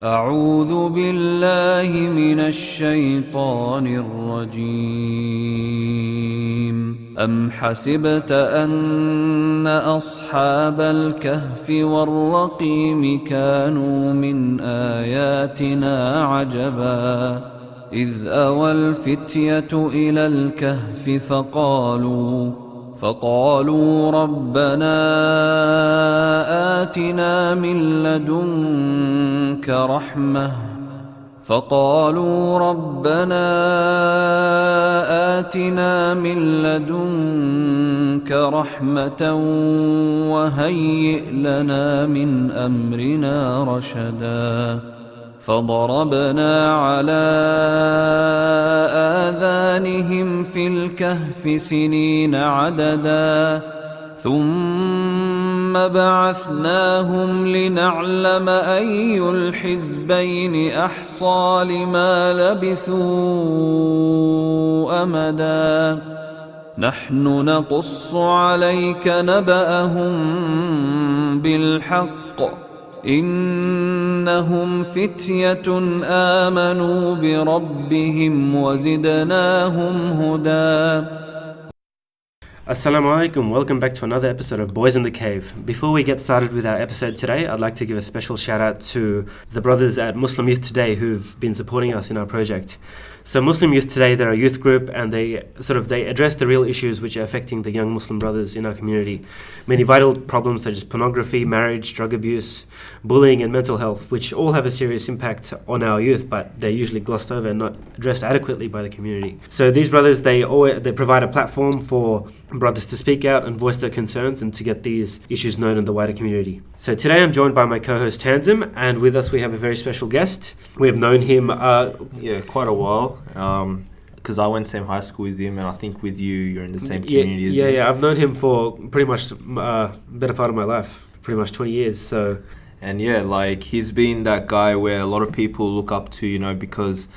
أعوذ بالله من الشيطان الرجيم أم حسبت أن أصحاب الكهف والرقيم كانوا من آياتنا عجبا إذ أوى الفتية إلى الكهف فقالوا ربنا آتنا من لدنك رحمة وهيئ لنا من أمرنا رشدا فضربنا على آذانهم في الكهف سنين عددا ثم بعثناهم لنعلم أي الحزبين أحصى لما لبثوا أمدا نحن نقص عليك نبأهم بالحق إنهم فتية آمنوا بربهم وزدناهم هدى. Assalamu alaikum, welcome back to another episode of Boys in the Cave. Before we get started with our episode today, I'd like to give a special shout out to the brothers at Muslim Youth Today who've been supporting us in our project. So Muslim Youth Today, they're a youth group and they address the real issues which are affecting the young Muslim brothers in our community. Many vital problems such as pornography, marriage, drug abuse, bullying and mental health, which all have a serious impact on our youth, but they're usually glossed over and not addressed adequately by the community. So these brothers, they provide a platform for brothers to speak out and voice their concerns and to get these issues known in the wider community. So today I'm joined by my co-host Tanzim, and with us we have a very special guest. We have known him quite a while, because I went same high school with him, and I think with you're in the same community as him. Yeah, I've known him for pretty much better part of my life, pretty much 20 years. So, and he's been that guy where a lot of people look up to, because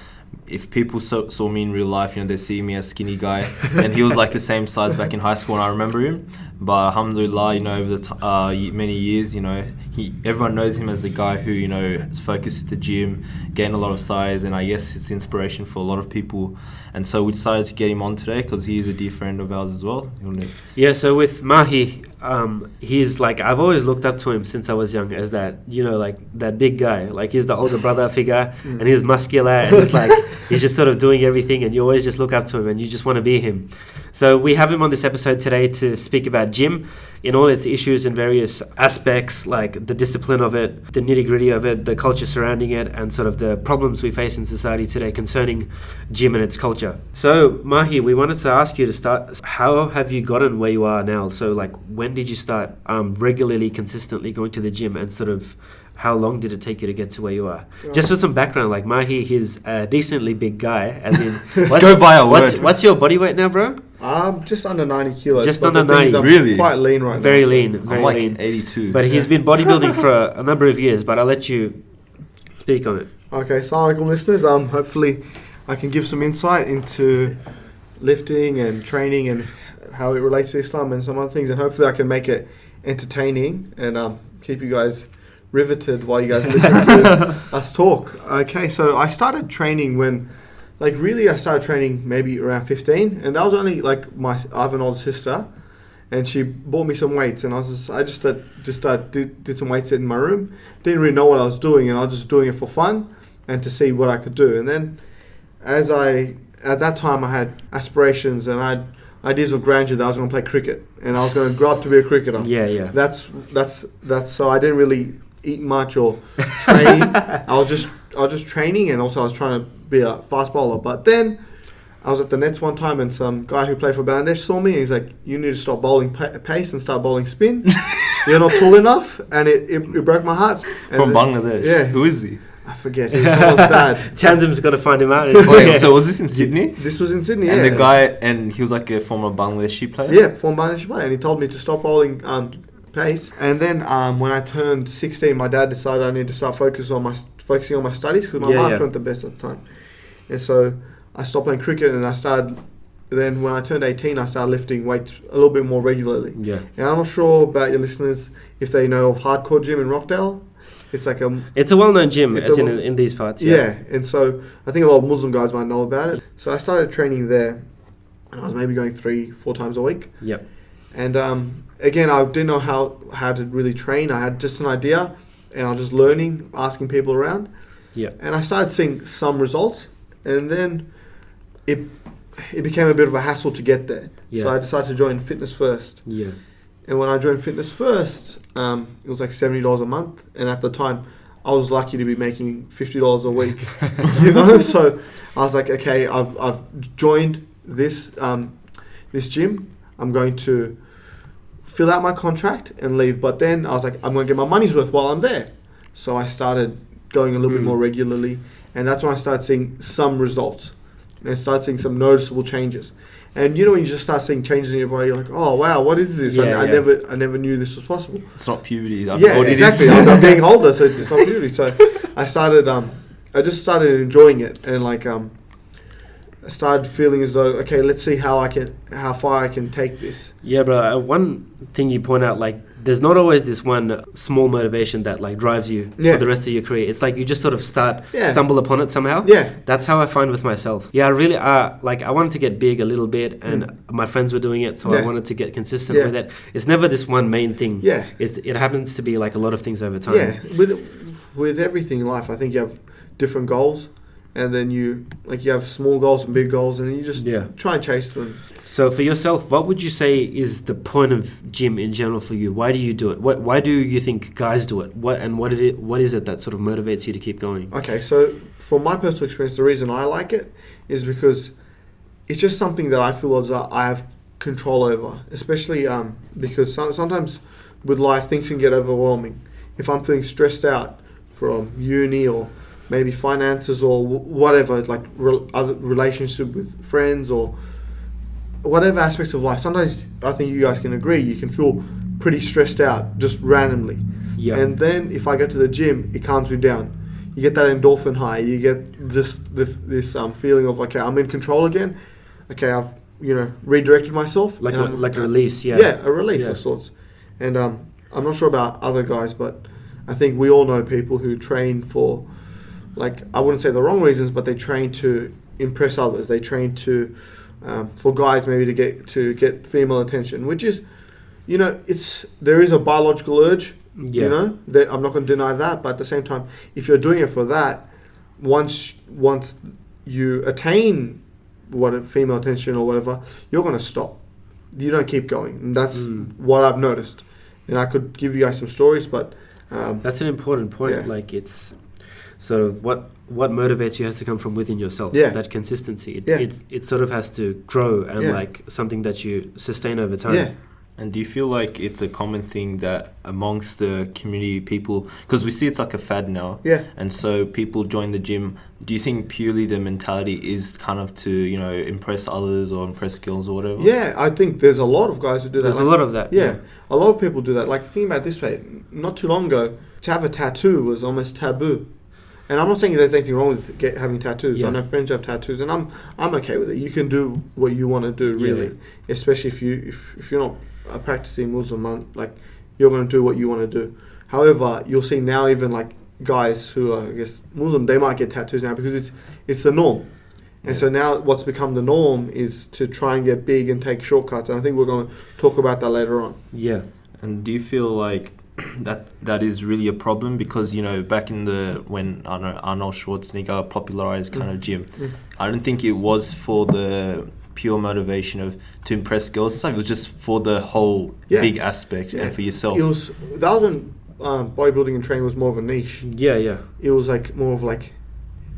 if people saw me in real life, they see me as skinny guy, and he was like the same size back in high school, and I remember him. But alhamdulillah, over the many years, everyone knows him as the guy who, is focused at the gym, gained a lot of size, and I guess it's inspiration for a lot of people. And so we decided to get him on today because he is a dear friend of ours as well. Yeah, so with Mahir, he's I've always looked up to him since I was young as that, that big guy. He's the older brother figure, and he's muscular, and it's he's just sort of doing everything, and you always just look up to him and you just want to be him. So we have him on this episode today to speak about gym in all its issues and various aspects, like the discipline of it, the nitty-gritty of it, the culture surrounding it, and sort of the problems we face in society today concerning gym and its culture. So Mahir, we wanted to ask you to start, how have you gotten where you are now? So when did you start regularly, consistently going to the gym, and sort of how long did it take you to get to where you are? Just for some background, Mahir, he's a decently big guy, as in... Let's go by a word. What's your body weight now, bro? Just under 90 kilos. Just under 90. I'm really? Quite lean right very now. Lean, So. very lean. 82. But he's been bodybuilding for a number of years, but I'll let you speak on it. Okay, assalamu alaikum listeners. Hopefully I can give some insight into lifting and training and how it relates to Islam and some other things, and hopefully I can make it entertaining and keep you guys riveted while you guys listen to us talk. Okay, so I started training when... I started training maybe around 15, and that was only I have an older sister, and she bought me some weights, and I just did some weights in my room. Didn't really know what I was doing, and I was just doing it for fun and to see what I could do. And then, at that time, I had aspirations and I had ideas of grandeur that I was going to play cricket, and I was going to grow up to be a cricketer. Yeah. That's so I didn't really eat much or train. I was just training, and also I was trying to be a fast bowler. But then I was at the nets one time, and some guy who played for Bangladesh saw me, and he's like, "You need to stop bowling pace and start bowling spin. You're not tall enough," and it broke my heart. From Bangladesh? Yeah. Who is he? I forget. He was someone's dad. Tanzim's got to find him out. So was this in Sydney? This was in Sydney, and yeah. The guy, and he was a former Bangladeshi player? Yeah, former Bangladeshi player, and he told me to stop bowling pace. And then when I turned 16, my dad decided I needed to start focusing on my studies because my marks weren't the best at the time. And so I stopped playing cricket, and then when I turned 18, I started lifting weights a little bit more regularly. Yeah. And I'm not sure about your listeners if they know of Hardcore Gym in Rockdale. It's like It's a well-known gym It's as a in these parts. yeah, and so I think a lot of Muslim guys might know about it. So I started training there, and I was maybe going 3-4 times a week. Yep. And again, I didn't know how to really train. I had just an idea, and I was just learning, asking people around. Yeah. And I started seeing some results, and then it became a bit of a hassle to get there. Yeah. So I decided to join Fitness First. Yeah. And when I joined Fitness First, it was like $70 a month, and at the time, I was lucky to be making $50 a week. You know, so I was like, okay, I've joined this this gym. I'm going to fill out my contract and leave. But then I was like, I'm going to get my money's worth while I'm there. So I started going a little bit more regularly, and that's when I started seeing some results, and I started seeing some noticeable changes. And you know, when you just start seeing changes in your body, you're like, oh wow, what is this? Yeah, I never knew this was possible. It's not puberty. I Yeah, know what it exactly. is. I'm getting older, so it's not puberty. So I started, I just started enjoying it, and like, I started feeling as though, okay, let's see how far I can take this. Yeah, bro. One thing you point out, like, there's not always this one small motivation that like drives you for the rest of your career. It's like you just sort of stumble upon it somehow. Yeah. That's how I find with myself. Yeah, I really, like, I wanted to get big a little bit, and my friends were doing it, so I wanted to get consistent with it. It's never this one main thing. Yeah. It happens to be like a lot of things over time. Yeah. With everything in life, I think you have different goals, and then you have small goals and big goals, and you just try and chase them. So for yourself, what would you say is the point of gym in general for you? Why do you do it? Why do you think guys do it? What is it that sort of motivates you to keep going? Okay, so from my personal experience, the reason I like it is because it's just something that I feel as though I have control over, especially because sometimes with life things can get overwhelming. If I'm feeling stressed out from uni or maybe finances or whatever, like other relationship with friends or whatever aspects of life, sometimes I think you guys can agree, you can feel pretty stressed out just randomly. Yeah. And then if I go to the gym, it calms me down. You get that endorphin high. You get this feeling of, okay, I'm in control again. Okay, I've redirected myself. Like a release, yeah. Yeah, a release of sorts. And I'm not sure about other guys, but I think we all know people who train for, like, I wouldn't say the wrong reasons, but they train to impress others. They train to for guys maybe to get female attention, which is, there is a biological urge, that I'm not going to deny that, but at the same time, if you're doing it for that, once you attain female attention or whatever, you're going to stop. You don't keep going, and that's what I've noticed. And I could give you guys some stories, but that's an important point. Yeah. Like, it's sort of what motivates you has to come from within yourself. Yeah. That consistency. It sort of has to grow and like something that you sustain over time. Yeah. And do you feel like it's a common thing that amongst the community people, because we see it's like a fad now, and so people join the gym, do you think purely the mentality is kind of to, impress others or impress girls or whatever? Yeah, I think there's a lot of guys who do that. There's a lot of that. Yeah, a lot of people do that. Like, think about it this way. Not too long ago, to have a tattoo was almost taboo. And I'm not saying there's anything wrong with having tattoos. I know friends who have tattoos, and I'm okay with it. You can do what you want to do, really. Especially if you're not a practicing Muslim, like, you're going to do what you want to do. However, you'll see now even like guys who are, I guess, Muslim, they might get tattoos now because it's the norm. And so now what's become the norm is to try and get big and take shortcuts. And I think we're going to talk about that later on. Yeah. And do you feel like that is really a problem? Because, back in when Arnold Schwarzenegger popularized kind of gym, I don't think it was for the pure motivation to impress girls and stuff. It was just for the whole big aspect and for yourself. That was when bodybuilding and training was more of a niche. Yeah. It was like more of like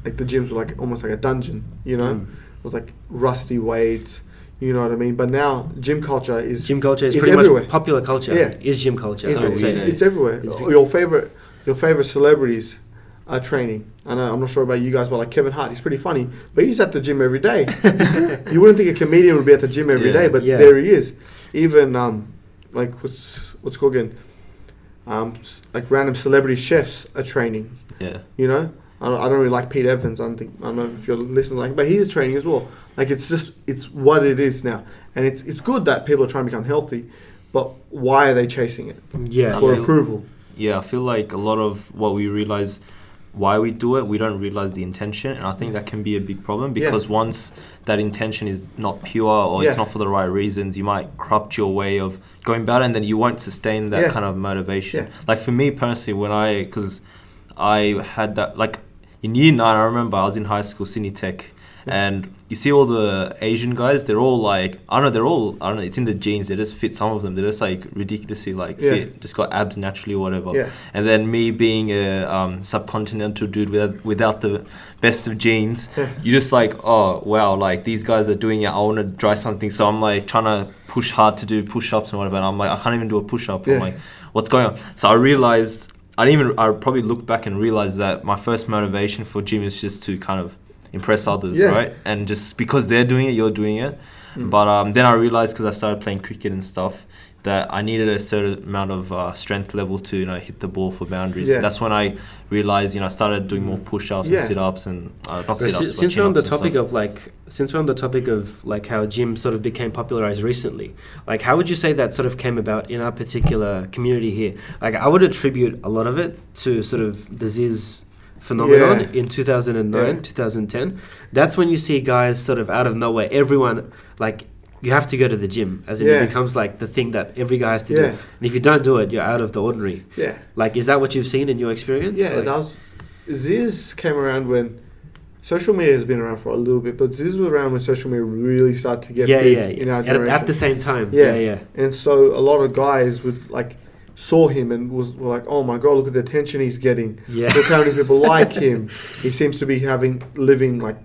the gyms were like almost like a dungeon, It was like rusty weights, you know what I mean? But now gym culture is pretty everywhere. much popular culture. Yeah. Is gym culture. It's everywhere. Your favorite celebrities are training. I know, I'm not sure about you guys, but like Kevin Hart, he's pretty funny, but he's at the gym every day. You wouldn't think a comedian would be at the gym every day, but there he is. Even like what's called again? Like random celebrity chefs are training. Yeah. I don't really like Pete Evans. I don't know if you're listening, but he is training as well. Like, it's what it is now, and it's good that people are trying to become healthy, but why are they chasing it? Yeah. For approval. I feel like a lot of what we realize why we do it, we don't realize the intention, and I think that can be a big problem because once that intention is not pure or it's not for the right reasons, you might corrupt your way of going about it, and then you won't sustain that kind of motivation. Like for me personally, because I had that, like in year 9, I remember I was in high school, Sydney Tech, and you see all the Asian guys, they're all like, I don't know, it's in the genes, they just fit. Some of them, they're just like ridiculously like fit, just got abs naturally or whatever. And then me being a subcontinental dude without the best of genes, you're just like, oh wow, like these guys are doing it, I want to try something. So I'm like trying to push hard to do push-ups and whatever, and I'm like, I can't even do a push-up. I'm like, what's going on? So I realized, I probably look back and realize that my first motivation for gym is just to kind of impress others, right? And just because they're doing it, you're doing it. But then I realized, because I started playing cricket and stuff, that I needed a certain amount of strength level to, you know, hit the ball for boundaries. That's when I realized, you know, I started doing more push-ups and sit-ups and not sit-ups, since we're on the topic of like how gym sort of became popularized recently, like how would you say that sort of came about in our particular community here? Like I would attribute a lot of it to sort of the Ziz phenomenon in 2009, 2010. That's when you see guys sort of out of nowhere, everyone, like, you have to go to the gym, as in it becomes like the thing that every guy has to do. And if you don't do it, you're out of the ordinary. Like, is that what you've seen in your experience? That was, Ziz came around when social media has been around for a little bit, but Ziz was around when social media really started to get big in our generation. At the same time. And so a lot of guys would like saw him and were like, oh my god, look at the attention he's getting. Look how many people like him. He seems to be living like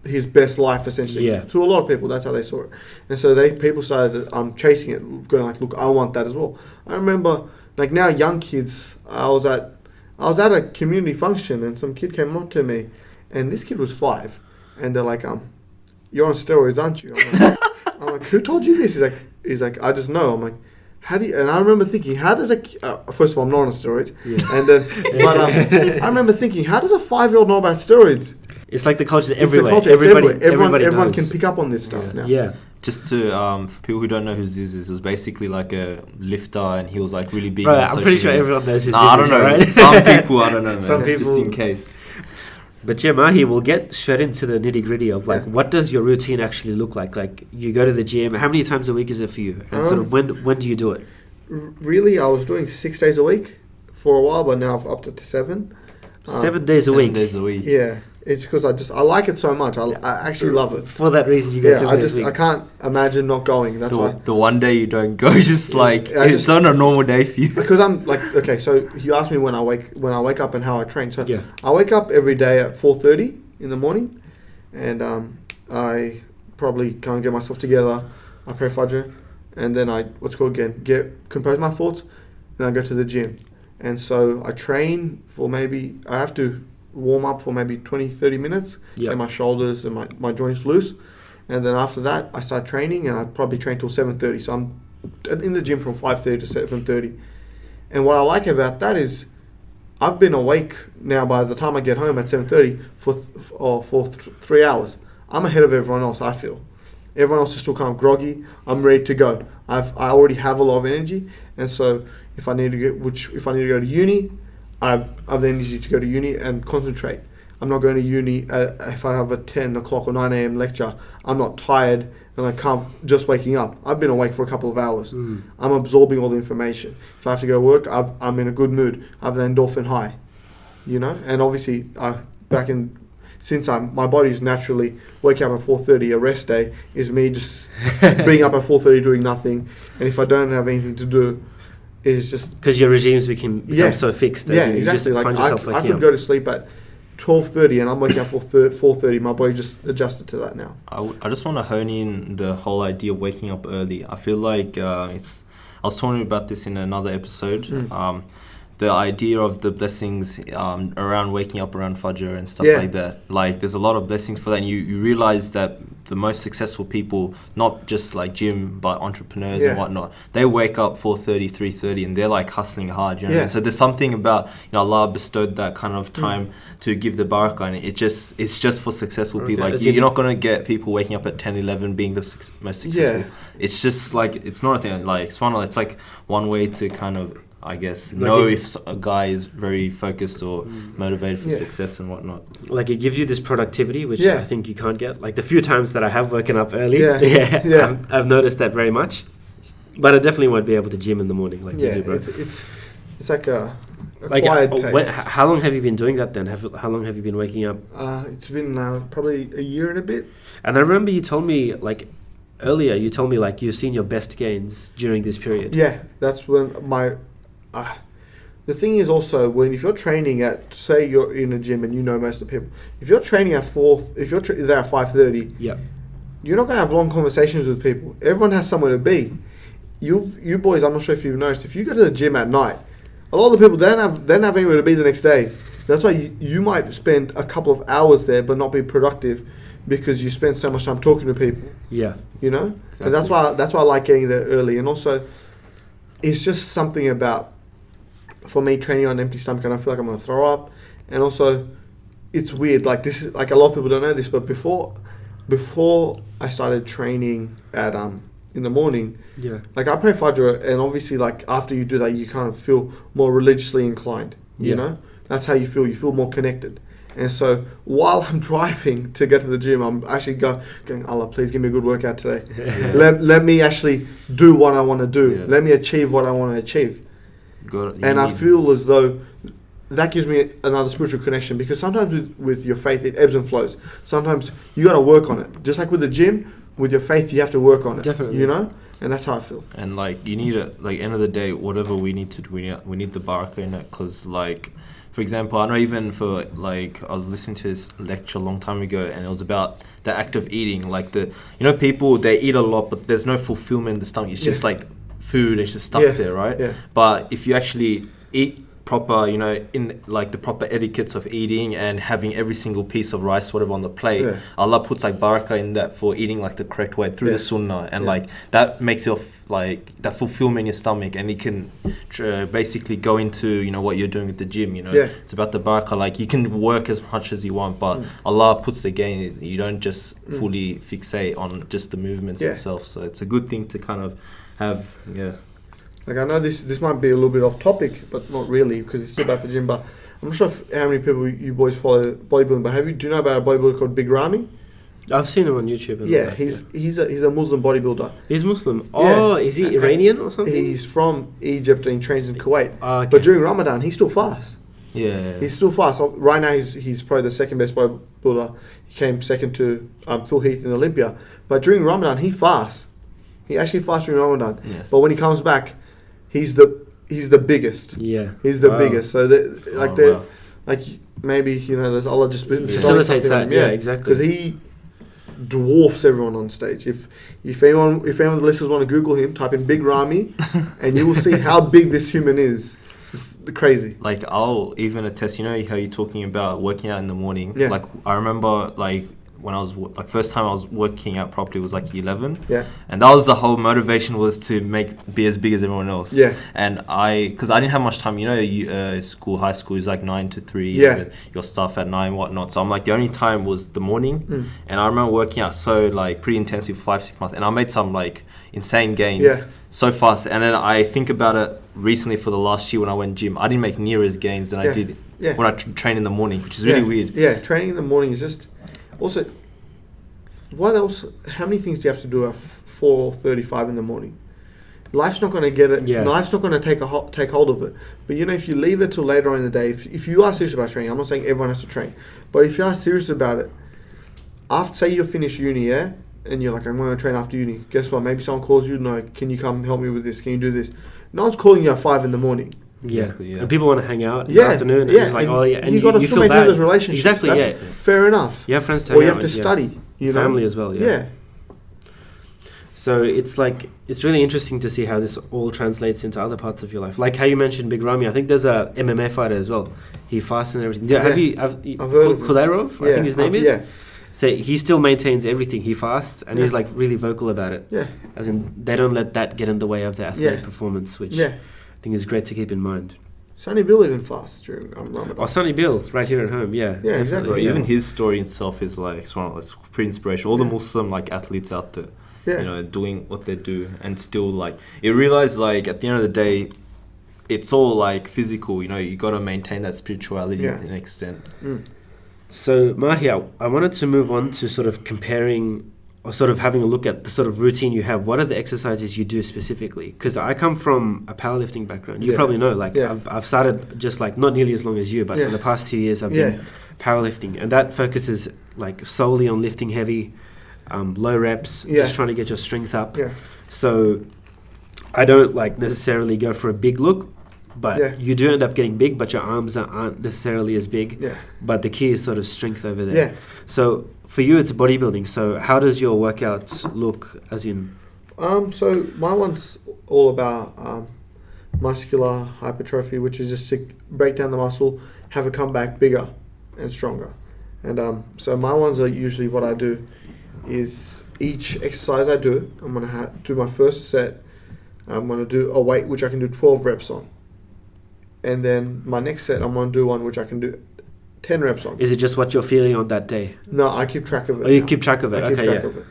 his best life essentially. To a lot of people, that's how they saw it. And so people started chasing it, going like, look, I want that as well. I remember like now young kids, I was at a community function and some kid came up to me, and this kid was 5, and they're like, you're on steroids, aren't you? I'm like, who told you this? He's like, I just know. I'm like, how do you? And I remember thinking, how does first of all, I'm not on steroids, and then I remember thinking, how does a 5-year-old know about steroids? It's like the culture everywhere. It's a culture. Everyone can pick up on this stuff now. Just to for people who don't know who Ziz is, was basically like a lifter, and he was like really big. Right, I'm pretty sure everyone knows who Ziz is. I don't know. Right? Some people, I don't know, man. Some people, just in case. But yeah, Mahir, we'll get straight into the nitty gritty of like, what does your routine actually look like? Like, you go to the gym. How many times a week is it for you? And sort of when do you do it? Really, I was doing 6 days a week for a while, but now I've upped it to 7. 7 days a week. 7 days a week. Yeah. It's because I like it so much. I actually love it. For that reason, you go 7 days a week. I can't imagine not going. That's why. The one day you don't go, just like it's not a normal day for you. Because I'm like, okay, so you asked me when I wake up and how I train. So I wake up every day at 4:30 in the morning, and I probably can't get myself together. I pray Fajr, and then I compose my thoughts, then I go to the gym, and so I train for I have to warm up for maybe 20-30 minutes, get my shoulders and my joints loose, and then after that I start training, and I probably train till 7:30. So I'm in the gym from 5:30 to 7:30. And what I like about that is I've been awake now by the time I get home at 7:30 for 3 hours. I'm ahead of everyone else, I feel. Everyone else is still kind of groggy. I'm ready to go. I already have a lot of energy, and so if I need to go to uni, I have the energy to go to uni and concentrate. I'm not going to uni if I have a 10 o'clock or 9 a.m. lecture. I'm not tired and I can't just waking up. I've been awake for a couple of hours. I'm absorbing all the information. If I have to go to work, I'm in a good mood. I have the endorphin high, you know. And obviously, my body's naturally waking up at 4:30. A rest day is me just being up at 4:30 doing nothing. And if I don't have anything to do, it's just because your regimes become so fixed. Exactly. Like I could go to sleep at 12:30 and I'm waking up for 4:30. My body just adjusted to that now. I just want to hone in the whole idea of waking up early. I feel like I was talking about this in another episode. The idea of the blessings around waking up around Fajr and stuff like that. Like, there's a lot of blessings for that. And you realize that the most successful people, not just like gym, but entrepreneurs and whatnot, they wake up 4:30, 3:30, and they're like hustling hard. You know what I mean? So there's something about, Allah bestowed that kind of time to give the barakah, and it's just for successful people. Like, you're not gonna get people waking up at 10, 11 being the most successful. It's just like, it's not a thing. Like, subhanAllah, it's like one way to kind of I guess, Like know it- if a guy is very focused or motivated for Yeah. success and whatnot. Like it gives you this productivity, which Yeah. I think you can't get. Like the few times that I have woken up early, Yeah. yeah, Yeah. I've noticed that very much. But I definitely won't be able to gym in the morning like Yeah, you do, bro. it's like a Like, acquired taste. how long have you been doing that then? How long have you been waking up? It's been probably a year and a bit. And I remember you told me like earlier. You told me like you've seen your best gains during this period. Yeah, that's when my. The thing is also if you're training at, say you're in a gym and you know most of the people, if you're training at if you're there at 5:30, Yeah. you're not gonna have long conversations with people. Everyone has somewhere to be. You boys, I'm not sure if you've noticed, if you go to the gym at night, a lot of the people they don't have anywhere to be the next day. That's why you might spend a couple of hours there but not be productive because you spend so much time talking to people. Yeah. You know, Exactly. and that's why I like getting there early. And also, it's just something about, for me, training on an empty stomach and I feel like I'm gonna throw up. And also, it's weird. Like this is like a lot of people don't know this, but before I started training at in the morning, Yeah. like I pray Fajr, and obviously like after you do that, you kind of feel more religiously inclined. You Yeah. know, that's how you feel. You feel more connected. And so while I'm driving to get to the gym, I'm actually going, Allah, please give me a good workout today. Let me actually do what I want to do. Yeah. Let me achieve what I want to achieve. And I feel as though that gives me another spiritual connection, because sometimes with your faith, it ebbs and flows. Sometimes you got to work on it. Just like with the gym, with your faith, you have to work on it. Definitely. You know? And that's how I feel. And like you need it, like end of the day, whatever we need to do, we need the barakah in it. Because like, for example, I know even for like, I was listening to this lecture a long time ago, and it was about the act of eating. Like people, they eat a lot, but there's no fulfillment in the stomach. It's just like food, it's just stuck there, right? Yeah. But if you actually eat proper, in like the proper etiquettes of eating and having every single piece of rice, whatever on the plate, Yeah. Allah puts like barakah in that for eating like the correct way through Yeah. the sunnah, and Yeah. like that makes your like that fulfillment in your stomach, and it can basically go into what you're doing at the gym. Yeah. It's about the barakah. Like you can work as much as you want, but Allah puts the gain. You don't just fully fixate on just the movements Yeah. itself. So it's a good thing to kind of have. Yeah. Like I know this might be a little bit off topic, but not really, because it's still about the gym. But I'm not sure how many people you boys follow bodybuilding. But do you know about a bodybuilder called Big Ramy? I've seen him on YouTube. and Yeah, all that, he's a Muslim bodybuilder. He's Muslim. Yeah. Oh, is he Iranian or something? He's from Egypt and he trains in Kuwait. Oh, okay. But during Ramadan, he still fasts. Yeah. He's still fast. Right now, he's probably the second best bodybuilder. He came second to Phil Heath in Olympia. But during Ramadan, he fasts. He actually fasts during Ramadan. Yeah. But when he comes back, he's the biggest. Yeah. He's the Wow. biggest. So Wow. like maybe there's Allah just Facilitates that, yeah, exactly. Because he dwarfs everyone on stage. If anyone of the listeners want to Google him, type in Big Ramy, and you will see how big this human is. It's crazy. Like I'll even attest, how you're talking about working out in the morning. Yeah. Like I remember like when I was first time I was working out properly was like 11. Yeah. And that was the whole motivation, was to be as big as everyone else. Yeah. And because I didn't have much time, high school is like 9 to 3. Yeah. And your stuff at 9, whatnot. So I'm like, the only time was the morning. Mm. And I remember working out so like pretty intensely for 5-6 months, and I made some like insane gains. Yeah. So fast. And then I think about it recently for the last year when I went gym, I didn't make near as gains than I did when I train in the morning, which is really weird. Yeah, training in the morning is just... Also, what else? How many things do you have to do at 4:35 in the morning? Life's not going to get it. Yeah. Life's not going to take hold of it. But if you leave it till later on in the day, if you are serious about training, I'm not saying everyone has to train, but if you are serious about it, after, say you finish uni, and you're like, I'm going to train after uni. Guess what? Maybe someone calls you, no, can you come help me with this? Can you do this? No one's calling you at 5 in the morning. Yeah. Exactly, yeah. And people want to hang out in the afternoon. And it's like, and oh yeah, and you got to still feel maintain bad. those relationships. Exactly. That's Yeah. fair enough. You have friends to Or hang you out have to with, yeah. study. Family as well. Yeah. So it's like, it's really interesting to see how this all translates into other parts of your life. Like how you mentioned Big Ramy. I think there's a MMA fighter as well. He fasts and everything. Yeah, I've heard of him. Kudairov, I think his name is. Yeah. So he still maintains everything. He fasts and he's like really vocal about it. Yeah. As in, they don't let that get in the way of their athletic performance, which I think is great to keep in mind. Sonny Bill even fasts during Ramadan. Oh, Sonny Bill, right here at home, yeah. Yeah, definitely. exactly. Bro, Yeah. even his story itself is like it's pretty inspirational. All the Muslim like athletes out there, Yeah. doing what they do, and still like you realize like at the end of the day, it's all like physical. You know, you got to maintain that spirituality to an extent. So Mahir, I wanted to move on to sort of comparing or sort of having a look at the sort of routine you have. What are the exercises you do specifically? Because I come from a powerlifting background. You probably know, like I've started just like not nearly as long as you, but for the past 2 years I've been powerlifting, and that focuses like solely on lifting heavy, low reps, just trying to get your strength up. So I don't like necessarily go for a big look, but you do end up getting big, but your arms aren't necessarily as big. But the key is sort of strength over there. So for you, it's bodybuilding. So how does your workouts look, as in? So my one's all about muscular hypertrophy, which is just to break down the muscle, have it come back bigger and stronger. And so my ones are usually what I do is each exercise I do, I'm going to do my first set. I'm going to do a weight which I can do 12 reps on. And then my next set, I'm going to do one which I can do 10 reps on. Is it just what you're feeling on that day? No, I keep track of it. Oh, you keep track of it? I keep track of it.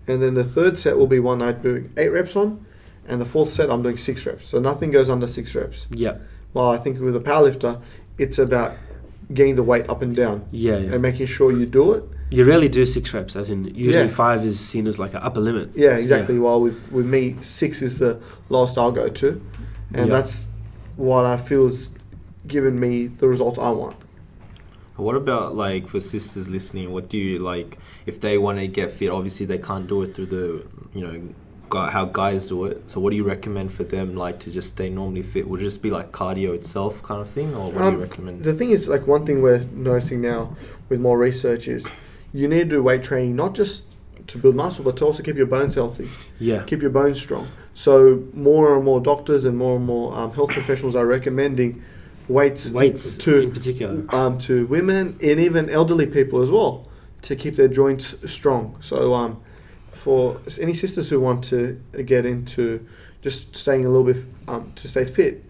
And then the third set will be one I'm doing 8 reps on. And the fourth set, I'm doing 6 reps. So nothing goes under 6 reps. Yeah. Well, I think with a powerlifter, it's about getting the weight up and down. And making sure you do it. You rarely do 6 reps, as in usually 5 is seen as like an upper limit. Yeah, exactly. While with me, 6 is the lowest I'll go to. And that's what I feel is given me the results I want. What about like for sisters listening? What do you like if they want to get fit? Obviously, they can't do it through the how guys do it. So, what do you recommend for them, like to just stay normally fit? Would it just be like cardio itself, kind of thing, or what do you recommend? The thing is, like one thing we're noticing now with more research is you need to do weight training not just to build muscle, but to also keep your bones healthy. Keep your bones strong. So, more and more doctors and more health professionals are recommending weights to, in particular, to women and even elderly people as well, to keep their joints strong. So for any sisters who want to get into just staying a little bit to stay fit,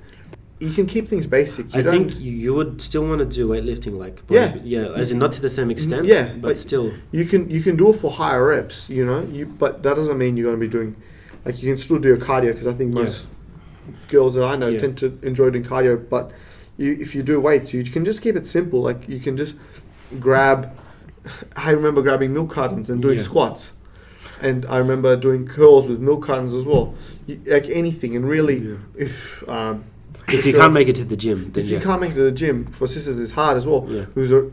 you can keep things basic. I think you would still want to do weightlifting, like as in not to the same extent, but still you can do it for higher reps, but that doesn't mean you're going to be doing, like, you can still do your cardio, because I think most girls that I know tend to enjoy doing cardio, but if you do weights, you can just keep it simple. Like, you can just I remember grabbing milk cartons and doing squats. And I remember doing curls with milk cartons as well. Like anything. And really, if you can't make it to the gym, then you can't make it to the gym, for sisters it's hard as well. Who's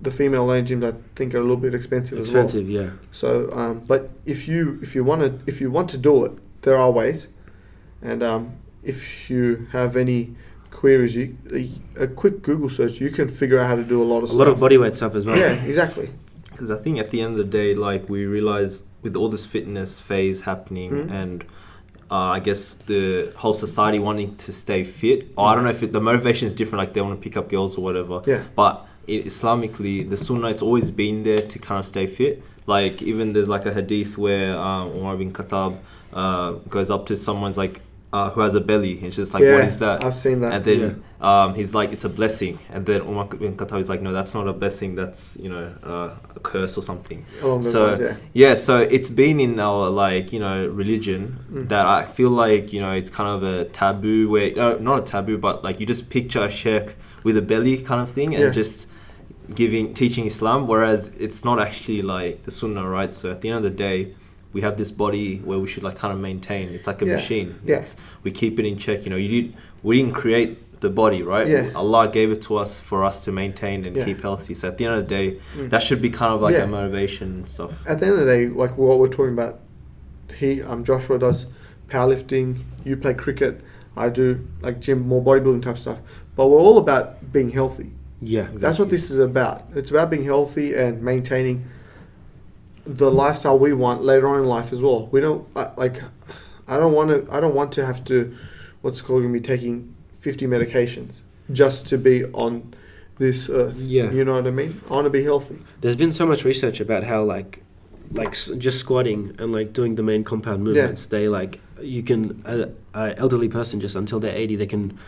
the female-owned gyms, I think, are a little bit expensive as well. So, but if you want to do it, there are ways. And if you have any queries, a quick Google search, you can figure out how to do a lot of stuff. A lot of bodyweight stuff as well. Yeah, exactly. Because I think at the end of the day, like, we realize with all this fitness phase happening and I guess the whole society wanting to stay fit, I don't know if the motivation is different, like they want to pick up girls or whatever. But Islamically, the Sunnah, it's always been there to kind of stay fit. Like, even there's like a hadith where Umar bin Khattab goes up to someone's like, who has a belly. It's just like, what is that? I've seen that. And then he's like, it's a blessing. And then Umar bin Khattab is like, no, that's not a blessing. That's, a curse or something. So it's been in our religion that I feel like, it's kind of a taboo where, not a taboo, but like you just picture a sheikh with a belly kind of thing and just teaching Islam, whereas it's not actually like the Sunnah, right? So at the end of the day, we have this body where we should like kind of maintain. It's like a machine. We keep it in check. We didn't create the body, right? Allah gave it to us for us to maintain and keep healthy. So at the end of the day, that should be kind of like a motivation and stuff. At the end of the day, like what we're talking about, Joshua does powerlifting, you play cricket, I do like gym, more bodybuilding type stuff. But we're all about being healthy. Exactly. That's what this is about. It's about being healthy and maintaining the lifestyle we want later on in life as well. We don't I don't want to have to be taking 50 medications just to be on this earth. You know what I mean? I want to be healthy. There's been so much research about how like just squatting and like doing the main compound movements, they you can a elderly person, just until they're 80, they can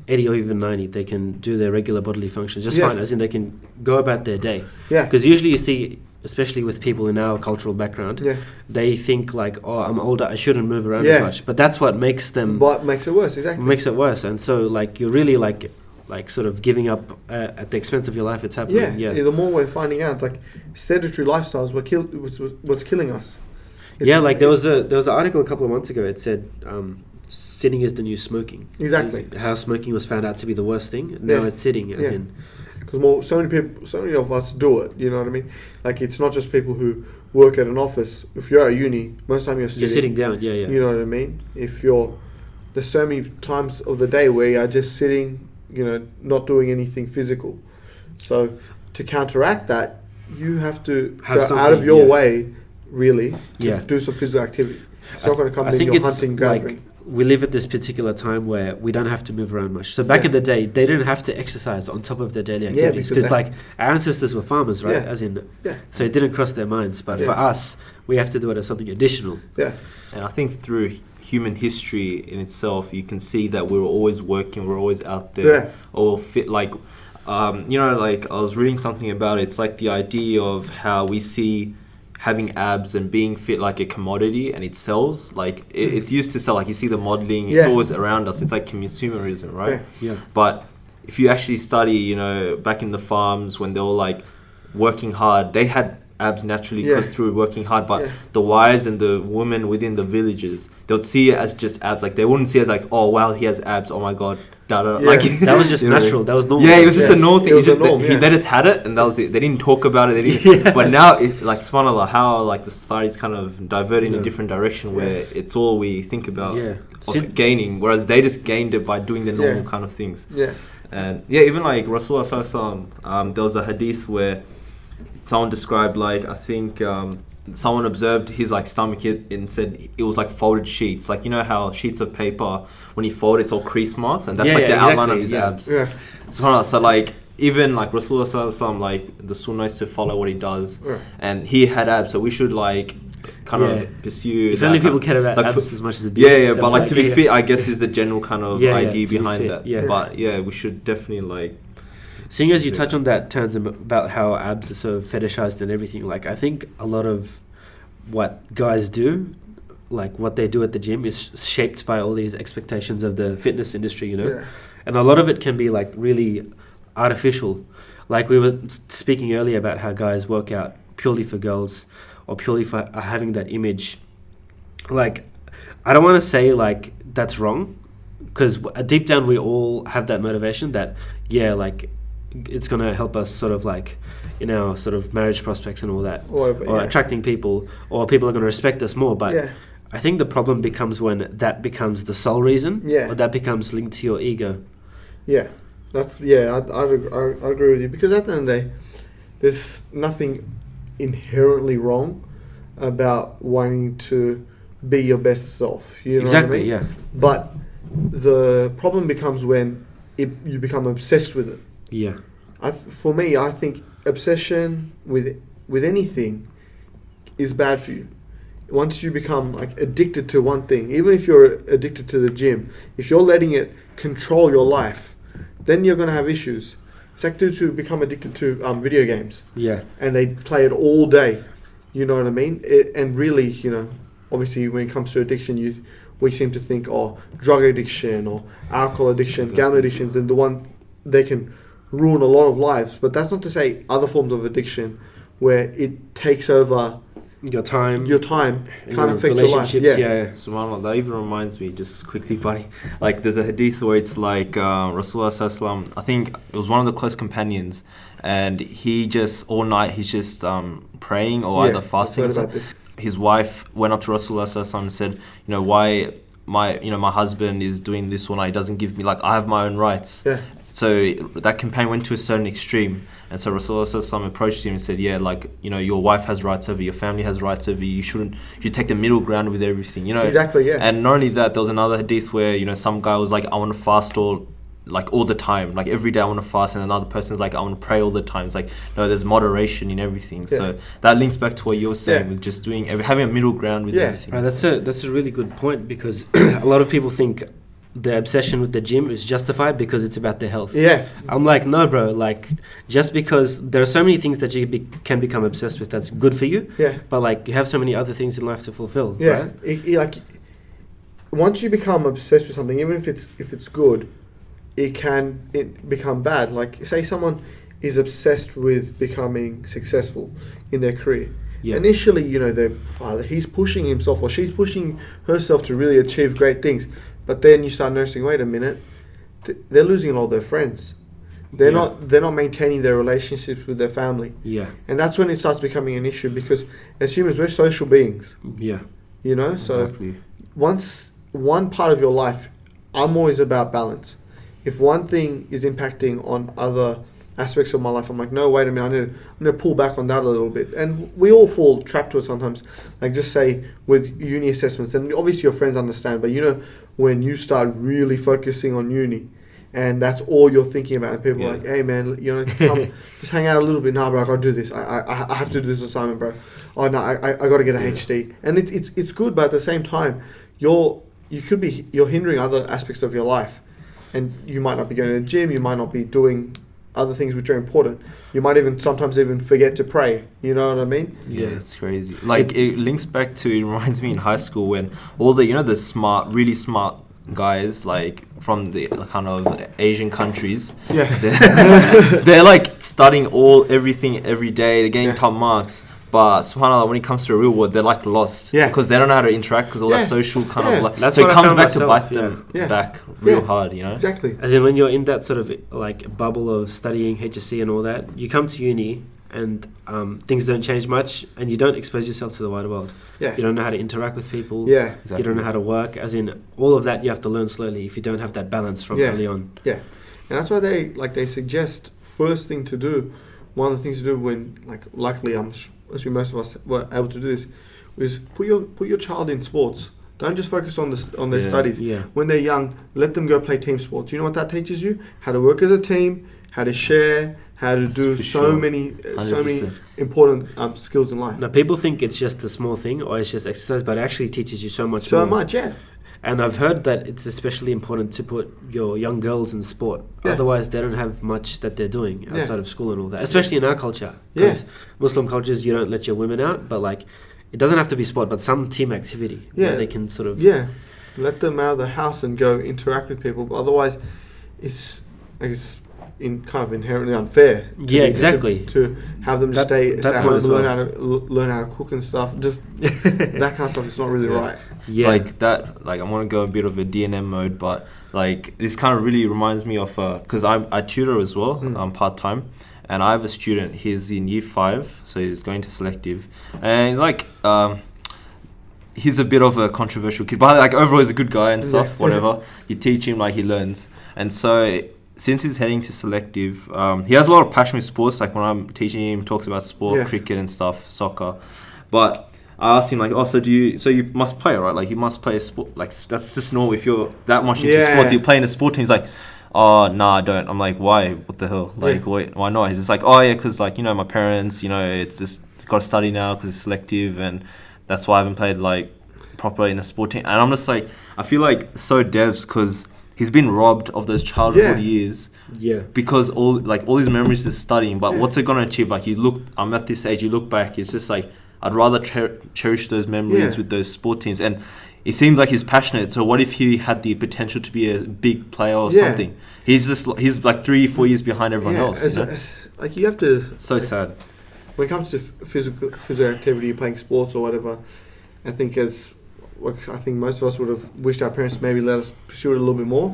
80 or even 90, they can do their regular bodily functions just fine, as in they can go about their day. Because usually you see especially with people in our cultural background, Yeah. they think like, oh, I'm older, I shouldn't move around Yeah. as much. But that's what makes them... What makes it worse, exactly. Makes it worse. And so, like, you're really, like sort of giving up at the expense of your life. It's happening. Yeah. The more we're finding out, like, sedentary lifestyles what's killing us. There was an article a couple of months ago. It said sitting is the new smoking. Exactly. How smoking was found out to be the worst thing. Now it's sitting. As in, because so many of us do it. You know what I mean? Like, it's not just people who work at an office. If you're at uni, most of the time you're sitting down. Yeah. You know what I mean? There's so many times of the day where you're just sitting, you know, not doing anything physical. So to counteract that, you have to go out of your way, really, to do some physical activity. It's not going to come in your hunting, gathering. Like, we live at this particular time where we don't have to move around much. So back in the day, they didn't have to exercise on top of their daily activities because like our ancestors were farmers, right? So it didn't cross their minds. But for us, we have to do it as something additional. Yeah. And I think through human history in itself, you can see that we're always working, we're always out there, all fit. Like, like I was reading something about it. It's like the idea of how we see having abs and being fit like a commodity, and it sells. Like it's used to sell. Like you see the modeling, it's always around us. It's like consumerism, right? Yeah. But if you actually study, you know, back in the farms when they were like working hard, they had abs naturally because through working hard. But the wives and the women within the villages, they would see it as just abs. Like they wouldn't see it as like, oh wow, he has abs. Oh my god. Like that was just natural. That was normal. Yeah, it was just a normal thing. They just had it, and that was it. They didn't talk about it. They didn't. But now, like subhanallah, how like the society's kind of diverting in a different direction where it's all we think about gaining, whereas they just gained it by doing the normal kind of things. Yeah, and even like Rasulullah sallallahu alaihi wasallam, there was a hadith where someone described like I think. Someone observed his like stomach and said it was like folded sheets. Like, you know how sheets of paper, when you fold it's all crease marks, and that's the outline of his abs. Yeah. So like even like Rasulullah sallallahu alaihi wasallam, like the sunnah is to follow what he does, and he had abs, so we should like kind of pursue. If only people care about like abs as much as the beard. But like to be fit, I guess is the general kind of idea behind that. Yeah. But we should definitely like. Seeing as you touch on that, Tanzim, about how abs are so fetishized and everything, like I think a lot of what guys do, like what they do at the gym, is shaped by all these expectations of the fitness industry, you know? Yeah. And a lot of it can be like really artificial. Like we were speaking earlier about how guys work out purely for girls or purely for having that image. Like, I don't want to say like that's wrong, because deep down we all have that motivation that, like, it's going to help us sort of like in our sort of marriage prospects and all that, or attracting people, or people are going to respect us more. But I think the problem becomes when that becomes the sole reason, or that becomes linked to your ego. I agree with you, because at the end of the day, there's nothing inherently wrong about wanting to be your best self. You know what I mean? Yeah. But the problem becomes when you become obsessed with it. Yeah. For me, I think obsession with anything is bad for you. Once you become like addicted to one thing, even if you're addicted to the gym, if you're letting it control your life, then you're going to have issues. It's like dudes who become addicted to video games. Yeah. And they play it all day. You know what I mean? And really, you know, obviously when it comes to addiction, we seem to think, drug addiction or alcohol addiction, gambling addictions, and the one they can ruin a lot of lives. But that's not to say other forms of addiction where it takes over your time can't affect your life. SubhanAllah, that even reminds me, just quickly, buddy, like there's a hadith where it's like Rasulullah sallallahu alaihi wasallam, I think it was one of the close companions, and he just all night he's just praying or either fasting or something. His wife went up to Rasulullah sallallahu alaihi wasallam and said, you know, why my husband is doing this all night, he doesn't give me, like, I have my own rights. So that companion went to a certain extreme, and so Rasulullah sallallahu alaihi wasallam approached him and said, like, you know, your wife has rights over you, your family has rights over you, you should take the middle ground with everything, you know. Exactly. And not only that, there was another hadith where, you know, some guy was like, I want to fast all the time, like every day I want to fast, and another person's like, I want to pray all the time. It's like, no, there's moderation in everything. So that links back to what you're saying with just having a middle ground with everything. Right, that's a really good point, because a lot of people think the obsession with the gym is justified because it's about their health. Yeah. I'm like, no, bro. Like, just because there are so many things that you can become obsessed with that's good for you. Yeah. But like, you have so many other things in life to fulfill. Yeah. Right? Like, once you become obsessed with something, even if it's good, it can become bad. Like, say someone is obsessed with becoming successful in their career. Yeah. Initially, you know, their father, he's pushing himself or she's pushing herself to really achieve great things. But then you start noticing, wait a minute, they're losing all their friends. They're not maintaining their relationships with their family. Yeah. And that's when it starts becoming an issue, because as humans, we're social beings. Yeah. You know, Exactly. so once one part of your life, I'm always about balance. If one thing is impacting on other aspects of my life, I'm like, no, wait a minute, I'm going to pull back on that a little bit. And we all fall trapped to it sometimes. Like, just say with uni assessments, and obviously your friends understand, but you know, when you start really focusing on uni and that's all you're thinking about, and people are like, hey man, you know, come, just hang out a little bit. Nah, bro, I gotta do this. I have to do this assignment, bro. Oh no, I gotta get a HD. And it's good, but at the same time, you're hindering other aspects of your life. And you might not be going to the gym, you might not be doing other things which are important. You might sometimes even forget to pray. You know what I mean? Yeah, it's crazy. Like, it links back to, it reminds me in high school when all the, you know, the smart, really smart guys, like from the kind of Asian countries, they're like studying everything every day, they're getting top marks. But subhanAllah, when it comes to the real world, they're like lost. Yeah. Because they don't know how to interact, because all that social kind of like... That's so what it I comes found back myself, to bite them back real hard, you know? Exactly. As in, when you're in that sort of like bubble of studying HSC and all that, you come to uni and things don't change much, and you don't expose yourself to the wider world. Yeah. You don't know how to interact with people. Yeah. Exactly. You don't know how to work. As in, all of that you have to learn slowly if you don't have that balance from early on. Yeah. And that's why they suggest first thing to do, one of the things to do when, like, luckily most of us were able to do this, is put your child in sports. Don't just focus on their studies. Yeah. When they're young, let them go play team sports. You know what that teaches you? How to work as a team, how to share, how to do so many important skills in life. Now, people think it's just a small thing or it's just exercise, but it actually teaches you so much So more. much, yeah. And I've heard that it's especially important to put your young girls in sport. Yeah. Otherwise, they don't have much that they're doing outside of school and all that. Especially in our culture. Because Muslim cultures, you don't let your women out. But like, it doesn't have to be sport, but some team activity. Yeah. That they can sort of... Yeah. Let them out of the house and go interact with people. But otherwise, it's kind of inherently unfair. To have them just stay at home and learn how to cook and stuff. Just that kind of stuff is not really right. Yeah. Like that. Like, I want to go a bit of a DNM mode, but like this kind of really reminds me of because I tutor as well. I'm part time, and I have a student. He's in year 5, so he's going to selective, and like he's a bit of a controversial kid, but like overall he's a good guy and stuff. Whatever you teach him, like he learns, and so. Since he's heading to selective, he has a lot of passion with sports. Like when I'm teaching him, he talks about sport, cricket and stuff, soccer. But I asked him like, oh, so you must play, right? Like you must play a sport. Like that's just normal. If you're that much into sports, you play in a sport team. He's like, oh, nah, I don't. I'm like, why? What the hell? Like, why not? He's just like, oh yeah, because like, you know, my parents, you know, it's just got to study now because it's selective, and that's why I haven't played like properly in a sport team. And I'm just like, I feel like so devs because he's been robbed of those childhood years. Yeah. Because all his memories is studying, but what's it gonna achieve? Like I'm at this age. You look back, it's just like I'd rather cherish those memories with those sport teams. And it seems like he's passionate. So what if he had the potential to be a big player or something? He's like 3-4 years behind everyone else. Like you have to. So sad. When it comes to physical activity, playing sports or whatever, I think most of us would have wished our parents maybe let us pursue it a little bit more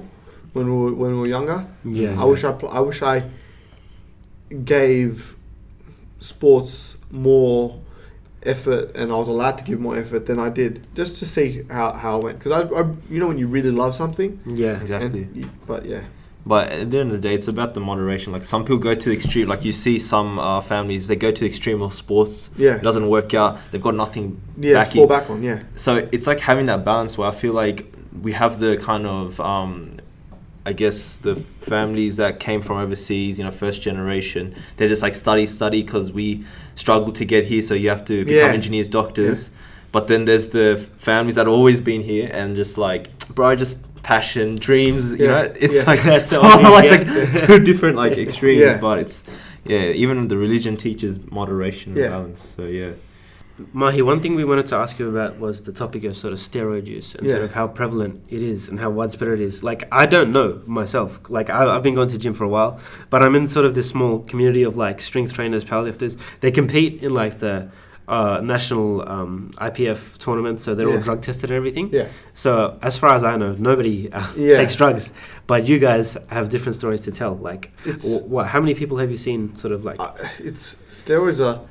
when we were younger. Yeah. I wish I gave sports more effort, and I was allowed to give more effort than I did, just to see how it went. Because I you know when you really love something. Yeah, exactly. But at the end of the day, it's about the moderation. Like some people go to the extreme. Like you see some families, they go to the extreme of sports. Yeah. It doesn't work out. They've got nothing. Yeah, to fall back on. Yeah. So it's like having that balance where I feel like we have the kind of, I guess the families that came from overseas, you know, first generation. They're just like study because we struggled to get here. So you have to become engineers, doctors. Yeah. But then there's the families that have always been here and just like, bro, just passion, dreams. You know, it's Yeah. like That's so all you it's get. like two different like extremes, Yeah. but it's even the religion teaches moderation and Yeah. balance. So yeah. Mahi, one thing we wanted to ask you about was the topic of sort of steroid use and sort Yeah. of how prevalent it is and how widespread it is. Like, I don't know myself. Like, I've been going to gym for a while, but I'm in sort of this small community of like strength trainers, powerlifters. They compete in like the national IPF tournaments, so they're all Yeah. drug tested and everything. Yeah. So as far as I know, nobody Yeah. takes drugs, but you guys have different stories to tell. Like, It's- what? How many people have you seen? Sort of like, It's steroids are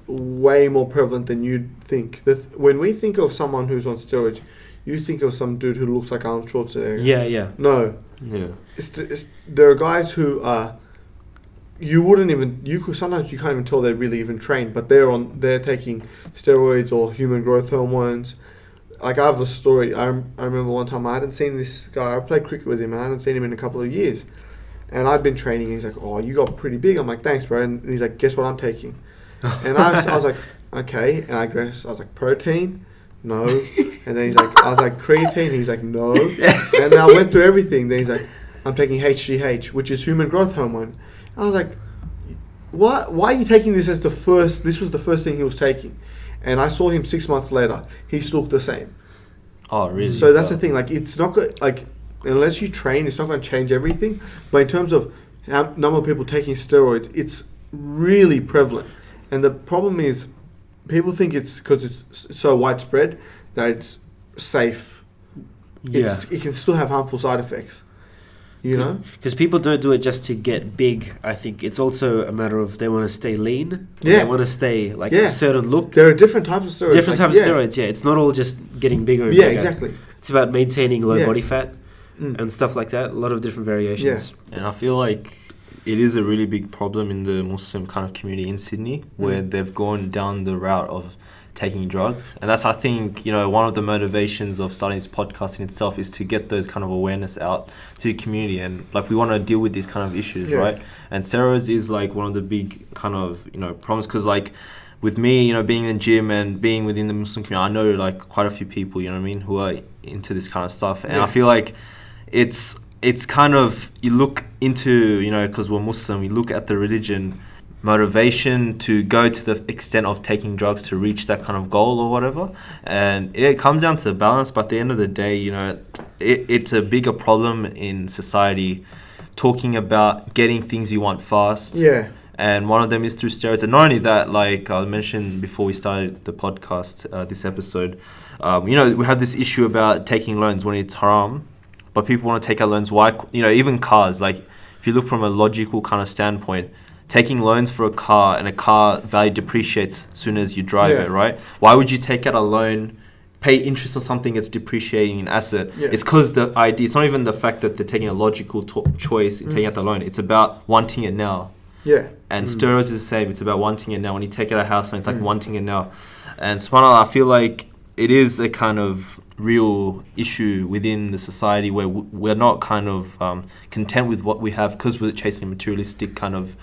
way more prevalent than you'd think. When we think of someone who's on steroids, you think of some dude who looks like Arnold Schwarzenegger. yeah. No, Yeah. there are guys who are. You wouldn't even. Sometimes you can't even tell they're really even trained, but they're taking steroids or human growth hormones. Like, I have a story. I remember one time I hadn't seen this guy. I played cricket with him, and I hadn't seen him in a couple of years. And I'd been training. And he's like, "Oh, you got pretty big." I'm like, "Thanks, bro." And he's like, "Guess what I'm taking?" And I was like, "Okay." And I was like, "Protein." No. And then I was like, "Creatine." He's like, "No." And I went through everything. Then he's like, "I'm taking HGH, which is human growth hormone." I was like, "What? Why are you taking this as the first?" This was the first thing he was taking, and I saw him 6 months later. He still looked the same. Oh, really? So that's the thing. Like, it's not good. Like, unless you train, it's not going to change everything. But in terms of number of people taking steroids, it's really prevalent. And the problem is, people think it's because it's so widespread that it's safe. Yeah. It can still have harmful side effects. You know? Because people don't do it just to get big. I think it's also a matter of they want to stay lean. Yeah. They want to stay like Yeah. a certain look. There are different types of steroids. Different like, types of steroids, yeah. It's not all just getting bigger and Yeah, bigger. exactly. It's about maintaining low Yeah. body fat Mm. and stuff like that. A lot of different variations. And I feel like it is a really big problem in the Muslim kind of community in Sydney, where they've gone down the route of taking drugs. And that's, I think, one of the motivations of starting this podcast in itself is to get those kind of awareness out to the community. And like, we want to deal with these kind of issues, Yeah. right? And steroids is like one of the big kind of, problems. Because like with me, being in the gym and being within the Muslim community, I know like quite a few people, who are into this kind of stuff. And Yeah. I feel like it's kind of, you look into, because we're Muslim, we look at the religion motivation to go to the extent of taking drugs to reach that kind of goal or whatever. And it comes down to the balance, but at the end of the day, it's a bigger problem in society talking about getting things you want fast. Yeah. And one of them is through steroids. And not only that, like I mentioned before we started the podcast, this episode, we have this issue about taking loans when it's haram, but people want to take out loans. Why? Even cars, like if you look from a logical kind of standpoint, taking loans for a car, and a car value depreciates as soon as you drive it, right? Why would you take out a loan, pay interest on something that's depreciating an asset? Yeah. It's because the idea, it's not even the fact that they're taking a logical choice in taking out the loan. It's about wanting it now. Yeah. And steroids is the same. It's about wanting it now. When you take out a house loan, it's like wanting it now. And subhanAllah, I feel like it is a kind of real issue within the society where we're not kind of content with what we have because we're chasing materialistic kind of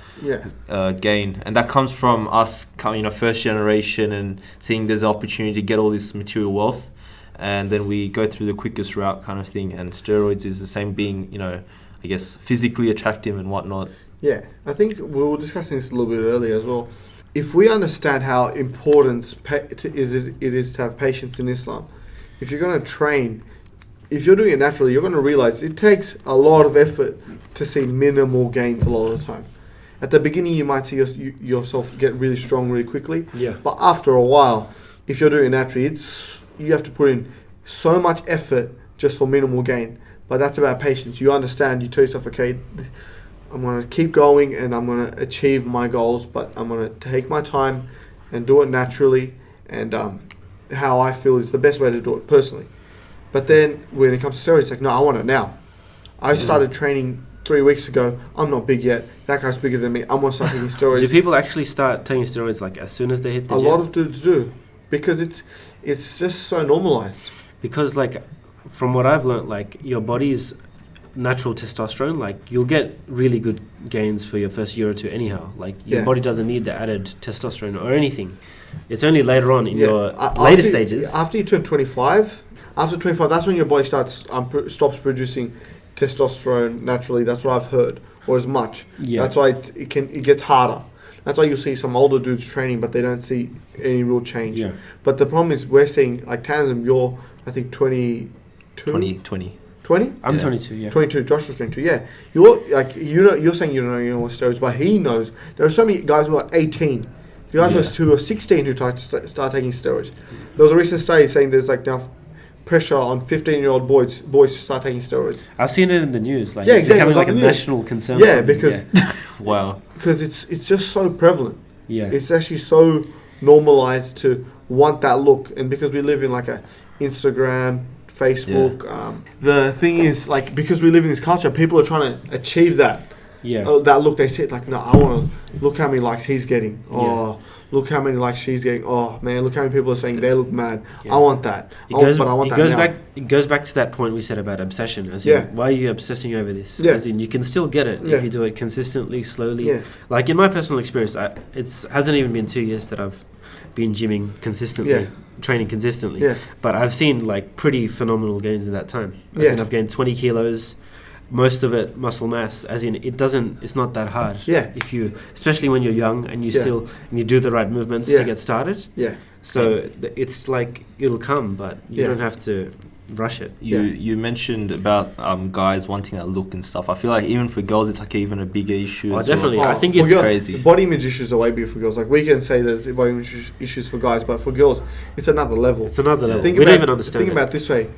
gain. And that comes from us, first generation, and seeing there's an opportunity to get all this material wealth. And then we go through the quickest route kind of thing. And steroids is the same, being, I guess, physically attractive and whatnot. Yeah, I think we were discussing this a little bit earlier as well. If we understand how important it is to have patience in Islam, if you're going to train, if you're doing it naturally, you're going to realize it takes a lot of effort to see minimal gains a lot of the time. At the beginning, you might see yourself get really strong really quickly. Yeah. But after a while, if you're doing it naturally, you have to put in so much effort just for minimal gain. But that's about patience. You understand, you tell yourself, okay, I'm going to keep going and I'm going to achieve my goals, but I'm going to take my time and do it naturally, and how I feel is the best way to do it personally. But then when it comes to steroids, it's like, no, I want it now. I started training 3 weeks ago. I'm not big yet. That guy's bigger than me. I'm going to start taking steroids. Do people actually start taking steroids like as soon as they hit the gym? A lot of dudes do, because it's just so normalized. Because like from what I've learned, like your body's natural testosterone, like you'll get really good gains for your first year or two anyhow. Like your body doesn't need the added testosterone or anything. It's only later on in your later stages. After you turn 25, that's when your body stops producing testosterone naturally. That's what I've heard, or as much. Yeah. That's why it gets harder. That's why you'll see some older dudes training, but they don't see any real change. Yeah. But the problem is we're seeing, like Tanzim, you're, I think, 22? 20. 20? I'm Yeah. 22, yeah. 22, Josh was 22, yeah. You're saying you don't know what steroids, but he knows. There are so many guys who are 18. The guys who are 16 who start taking steroids. There was a recent study saying there's like now pressure on 15-year-old boys to start taking steroids. I've seen it in the news. Like, Yeah, it's exactly. becoming like a It was on the news. national concern. Yeah, because Wow. because it's just so prevalent. Yeah. It's actually so normalized to want that look, and because we live in like a Instagram, Facebook. The thing is, like, because we live in this culture, people are trying to achieve that. Yeah. That look. They said like, no, I want to look how many likes he's getting. Oh, look how many likes she's getting. Oh man, look how many people are saying they look mad. Yeah. I want that. It goes now. It goes back to that point we said about obsession. As Yeah. in, why are you obsessing over this? Yeah. As in, you can still get it Yeah. if you do it consistently, slowly. Yeah. Like in my personal experience, it hasn't even been 2 years that I've been gymming consistently, Yeah. training consistently. Yeah. But I've seen like pretty phenomenal gains in that time. As Yeah. in, I've gained 20 kilos. Most of it muscle mass, as in it's not that hard. Yeah. If you, especially when you're young and you you do the right movements Yeah. to get started. Yeah. So it's like it'll come, but you don't have to rush it. You mentioned about guys wanting that look and stuff. I feel like even for girls, it's like even a bigger issue. Oh, as well. definitely. I think for it's girls, crazy. Body image issues are way bigger for girls. Like we can say there's body image issues for guys, but for girls, it's another level. It's another level. Think We about, don't even understand Think it. about it this way: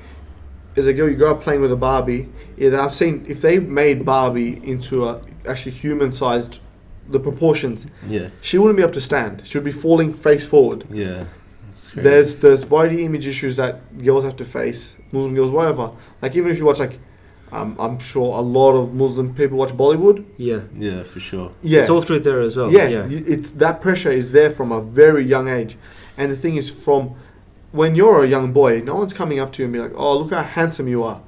as a girl, you grow up playing with a Barbie. Yeah, I've seen if they made Barbie into a actually human-sized, the proportions, Yeah. she wouldn't be up to stand. She would be falling face forward. Yeah. It's crazy. There's body image issues that girls have to face. Muslim girls, whatever. Like even if you watch like, I'm sure a lot of Muslim people watch Bollywood. Yeah. Yeah, for sure. Yeah, It's all through there as well. yeah, Yeah. It's that pressure is there from a very young age, and the thing is, from when you're a young boy, no one's coming up to you and be like, "Oh, look how handsome you are,"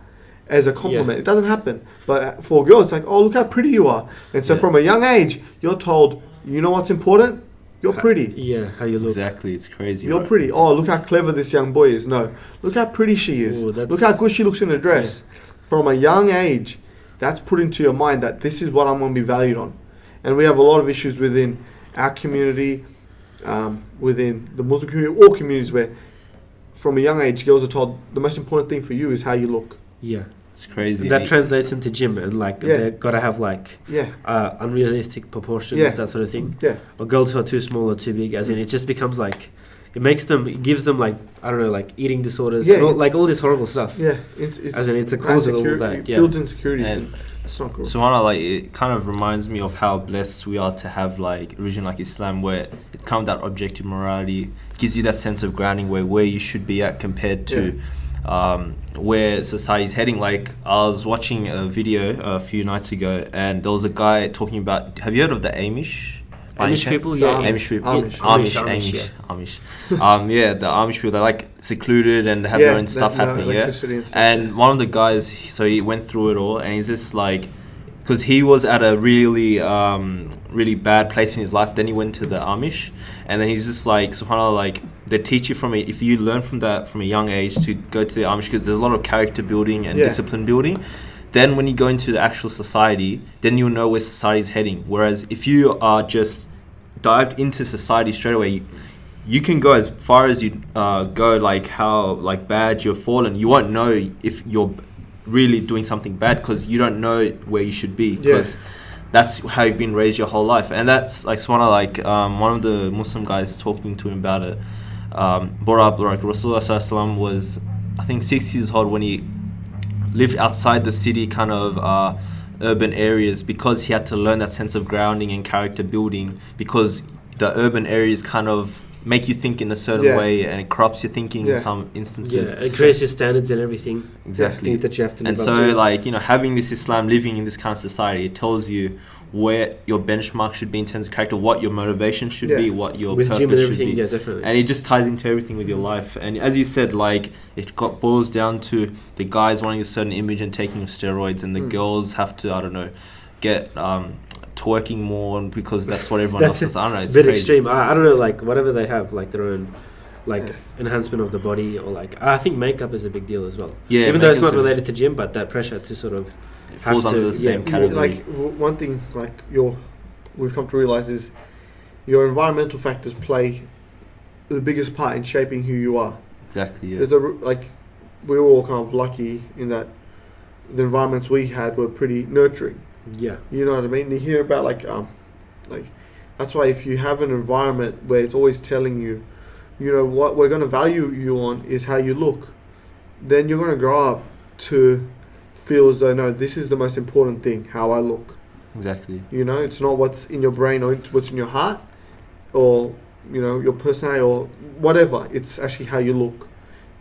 as a compliment. Yeah. It doesn't happen. But for girls, it's like, "Oh, look how pretty you are," and so from a young age, you're told, "You know what's important? You're pretty. Yeah, how you look. Exactly. It's crazy. You're right? pretty. Oh, look how clever this young boy is. No, look how pretty she is. Ooh, that's- Look how good she looks in a dress." From a young age, that's put into your mind that this is what I'm going to be valued on. And we have a lot of issues within our community, within the Muslim community, all communities where from a young age, girls are told the most important thing for you is how you look. Yeah. It's crazy. That translates into gym and like they've got to have like Yeah, unrealistic proportions, Yeah. that sort of thing. yeah, Or girls who are too small or too big, as in it just becomes like, it gives them like, I don't know, like eating disorders, Yeah, and all, like all this horrible stuff. yeah. As in, it's a cause of all insecurity. that, It yeah. builds insecurities. And And it's not cool. Subhanallah, like it kind of reminds me of how blessed we are to have like a religion like Islam, where it comes that objective morality, gives you that sense of grounding where you should be at compared to where society's heading. Like I was watching a video a few nights ago, and there was a guy talking about. Have you heard of the Amish? by any Amish chance? people, yeah. Amish people. Amish. Amish. Yeah, the Amish people, they're like secluded and they have their own stuff happening, yeah. And one of the guys, so he went through it all, and he's just like, because he was at a really, really bad place in his life. Then he went to the Amish, and then he's just like, subhanAllah, like they teach you if you learn from that from a young age to go to the Amish, because there's a lot of character building and discipline building. Then when you go into the actual society, then you'll know where society's heading. Whereas if you are just dived into society straight away, you can go as far as you go, like how like bad you're fallen. You won't know if you're really doing something bad because you don't know where you should be, because that's how you've been raised your whole life. And that's like one of the Muslim guys talking to him about it brought up like Rasulullah SAW was, I think, 6 years old when he lived outside the city kind of urban areas, because he had to learn that sense of grounding and character building, because the urban areas kind of make you think in a certain way, and it corrupts your thinking in some instances. Yeah, it creates your standards and everything. Exactly. Things that you have to live And up so to. like, having this Islam, living in this kind of society, it tells you where your benchmark should be in terms of character, what your motivation should be, what your with purpose gym and should everything, be. yeah, definitely. And it just ties into everything with your life. And as you said, like, boils down to the guys wanting a certain image and taking steroids, and the girls have to, I don't know, get twerking more because that's what everyone else does. I don't know, it's a bit crazy. extreme. I don't know, like, whatever they have, like their own like enhancement of the body, or like, I think makeup is a big deal as well. Yeah, even though it's not related to gym, but that pressure to sort of it falls under the same category. Like one thing, like we've come to realize is your environmental factors play the biggest part in shaping who you are. Exactly. Yeah. There's we were all kind of lucky in that the environments we had were pretty nurturing. Yeah. You know what I mean? You hear about like that's why if you have an environment where it's always telling you, you know, what we're going to value you on is how you look, then you're going to grow up to feel as though, no, this is the most important thing, how I look. Exactly. You know, it's not what's in your brain or what's in your heart or, you know, your personality or whatever. It's actually how you look.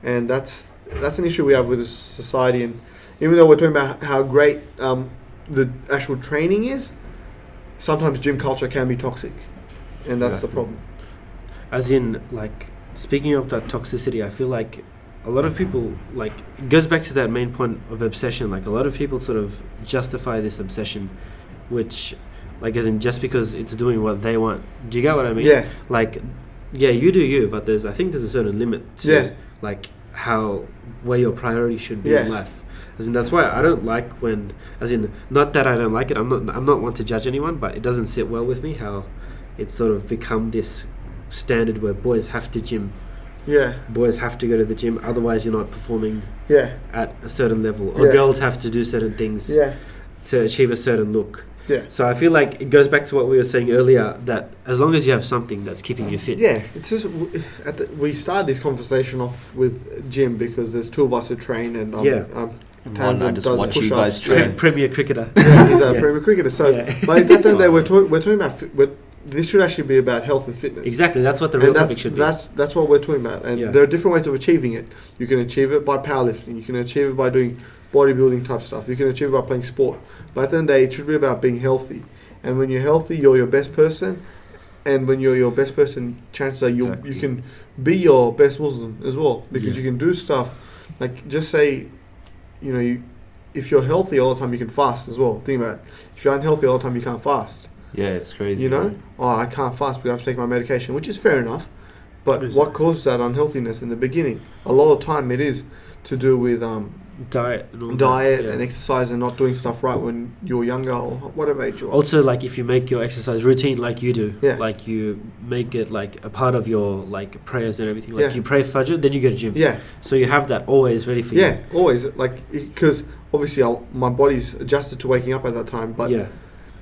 And that's an issue we have with this society. And even though we're talking about how great the actual training is, sometimes gym culture can be toxic. And that's the problem. As in, like, speaking of that toxicity, I feel like a lot of people, like, it goes back to that main point of obsession. Like, a lot of people sort of justify this obsession, which, like, as in just because it's doing what they want. Do you get what I mean? Yeah. Like, yeah, you do you, but I think there's a certain limit to, like, where your priority should be in life. As in, that's why I don't like when, as in, not that I don't like it, I'm not one to judge anyone, but it doesn't sit well with me how it's sort of become this standard where boys have to gym. Yeah. Boys have to go to the gym, otherwise you're not performing at a certain level. Or girls have to do certain things to achieve a certain look. Yeah. So I feel like it goes back to what we were saying earlier, that as long as you have something that's keeping you fit. Yeah, it's just we started this conversation off with gym because there's two of us who train, and Tanzim just does watch you push-ups. guys train. Premier cricketer. Yeah, he's a Premier cricketer. So, but at the end of the day, we're talking about this should actually be about health and fitness. Exactly, that's what the real topic should be. That's what we're talking about, and there are different ways of achieving it. You can achieve it by powerlifting. You can achieve it by doing bodybuilding type stuff. You can achieve it by playing sport. But at the end of the day, it should be about being healthy. And when you're healthy, you're your best person. And when you're your best person, chances are you can be your best Muslim as well, because you can do stuff like, just say, you know, if you're healthy all the time, you can fast as well. Think about it. If you're unhealthy all the time, you can't fast. Yeah, it's crazy. You know, I can't fast because I have to take my medication, which is fair enough. But what causes that unhealthiness in the beginning? A lot of time it is to do with diet and exercise and not doing stuff right when you're younger or whatever age you are. Also, like, if you make your exercise routine like you do, like you make it like a part of your like prayers and everything, like you pray Fajr, then you go to gym. Yeah. So you have that always ready for you. Yeah, always. Like, because obviously my body's adjusted to waking up at that time, but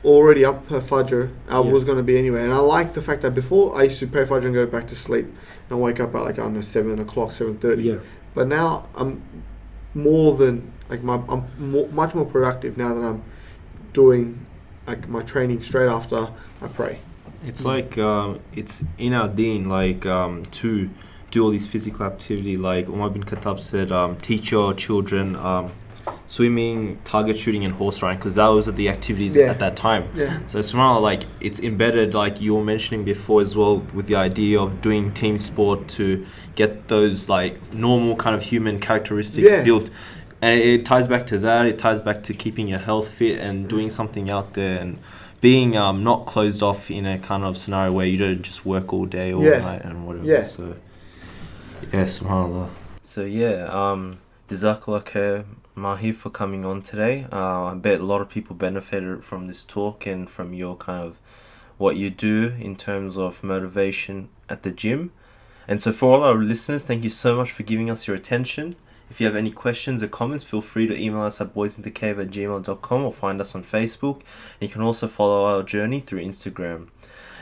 already up for Fajr, I was going to be anyway. And I like the fact that before I used to pray Fajr and go back to sleep and wake up at like, I don't know, 7 o'clock, 7:30. Yeah. But now I'm more than like much more productive now that I'm doing like my training straight after I pray. It's like it's in our deen, like to do all these physical activity. Like Umar bin Khattab said, teach your children swimming, target shooting, and horse riding, because those are the activities at that time. So subhanAllah, like, it's embedded, like you were mentioning before as well, with the idea of doing team sport to get those like normal kind of human characteristics built. And it ties back to that. It ties back to keeping your health fit and doing something out there and being not closed off in a kind of scenario where you don't just work all day, all night, and whatever. So subhanAllah. So Jazakallah khair, Mahir, for coming on today. I bet a lot of people benefited from this talk and from your kind of what you do in terms of motivation at the gym. And so for all our listeners, thank you so much for giving us your attention. If you have any questions or comments, feel free to email us at boysinthecave@gmail.com or find us on Facebook. And you can also follow our journey through Instagram.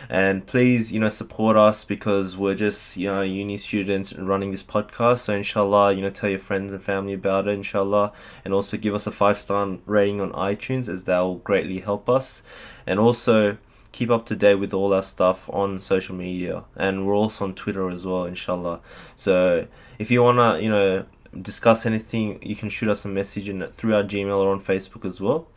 And please, support us, because we're just, uni students running this podcast. So inshallah, tell your friends and family about it, inshallah. And also give us a 5-star rating on iTunes, as that will greatly help us. And also keep up to date with all our stuff on social media. And we're also on Twitter as well, inshallah. So if you want to, discuss anything, you can shoot us a message through our Gmail or on Facebook as well.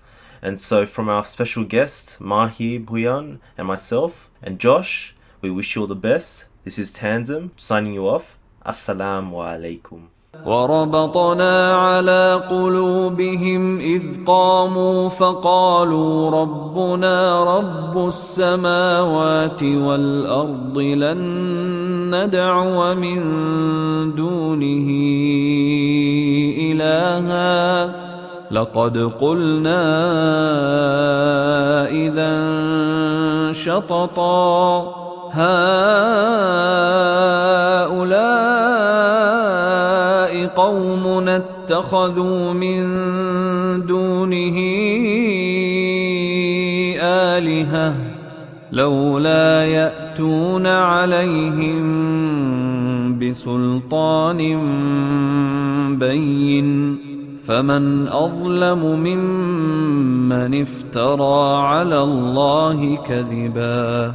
And so from our special guest, Mahir Bhuiyan, and myself, and Josh, we wish you all the best. This is Tanzim, signing you off. Assalamu alaikum. وربطنا على قلوبهم إذ قاموا فقالوا ربنا رب السماوات والأرض لن ندعو من دونه إلها لقد قلنا إذا شططا هؤلاء قوم اتخذوا من دونه آلهة لولا يأتون عليهم بسلطان بين فمن أظلم ممن افترى على الله كذبا